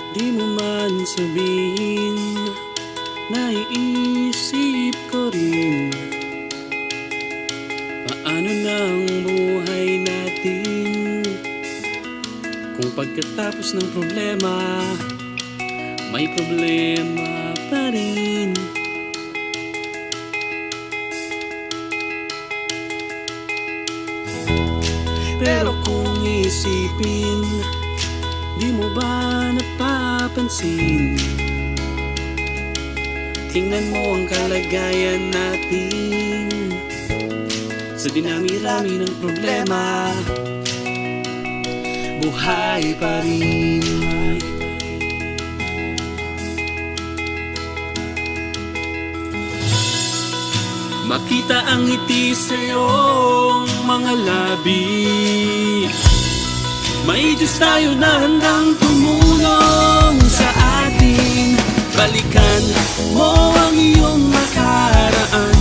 Di mo man sabihin, naiisip ko rin, paano na ang buhay natin kung pagkatapos ng problema may problema pa rin. Pero kung isipin, di mo ba napapansin, tingnan mo ang kalagayan natin. Sa dinami-rami ng problema, buhay pa rin. Makita ang ngiti sa iyong mga labi, may Diyos tayo na handang tumulong sa atin. Balikan mo ang iyong nakaraan,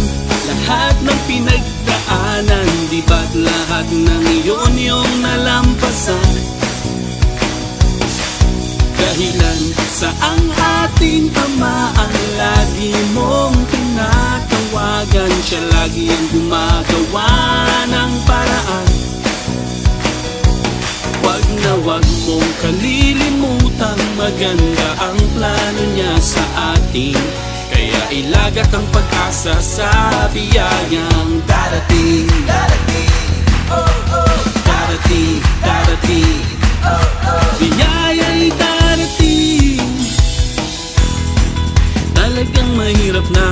lahat ng pinagdaanan, di ba't lahat ng iyon iyong nalampasan? Dahilan sa ang ating Ama ang lagi mong tinatawagan, siya lagi ang gumagawa ng paraan. Wag na wag mong kalilimutan, maganda ang plano niya sa atin. Kaya ilagak ang pag-asa sa biyayang darating. Darating, oh oh, darating, darating, oh oh, biyaya'y darating. Talagang mahirap na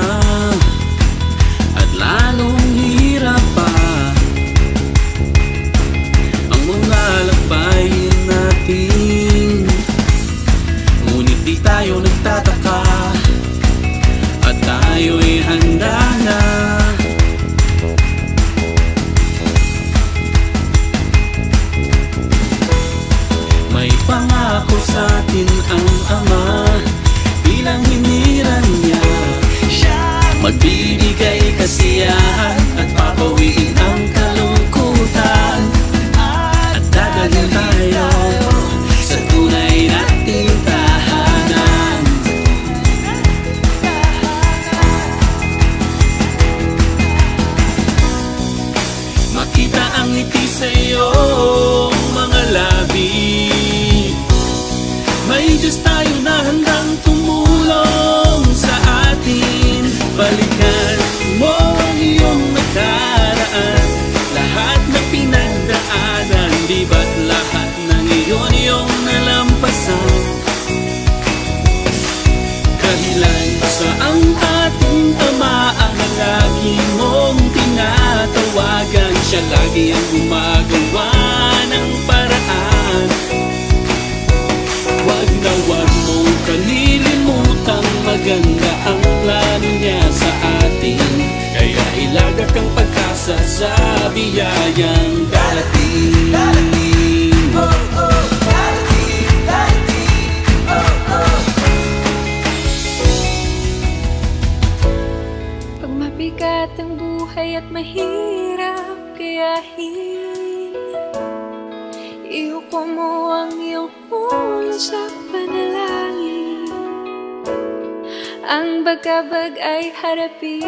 at lalong hirap pa ang mga lakbayin natin, ngunit di tayo nagtataka at tayo'y handa na. May pangako sa atin ang Ama, bilang hiniran niya magbibigay kasiyahan at papawiin ang kalungkutan, at dadalhin tayo sa tunay nating tahanan. Makita ang ngiti sa iyong mga labi, may Diyos tayo na handang tumulong sa atin. Balikan mo ang iyong nakaraan, lahat na pinagdaanan, di ba't lahat ng iyon iyong nalampasan? Dahilan sa ang ating Ama ang lagi mong tinatawagan, siya lagi ang gumagawa ng paraan. Wag na wag mong kalilimutan, maganda ang plano niya sa atin. Kaya ilagak ang pag-asa sa biyayang darating. Darating, oh oh, darating, darating, oh oh. Pag mabigat ang buhay at mahirap kayahin, iuko mo ang iyong ulo sa panalangin. Ang bagabag ay harapin,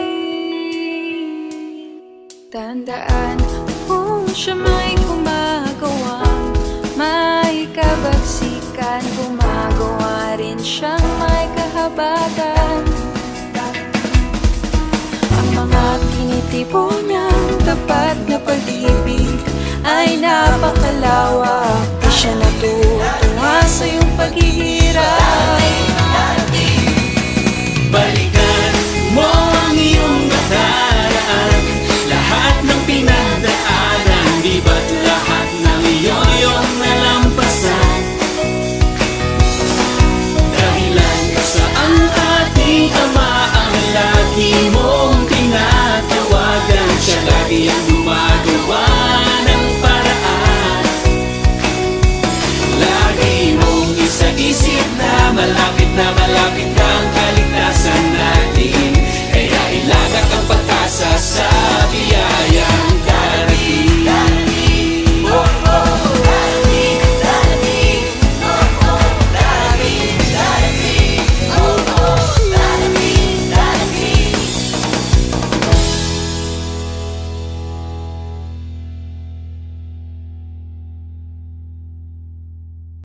tandaan mo siya may gumagawang may kabagsikan, gumagawa rin siyang may kahabatan. Ang mga tinitipo niyang tapat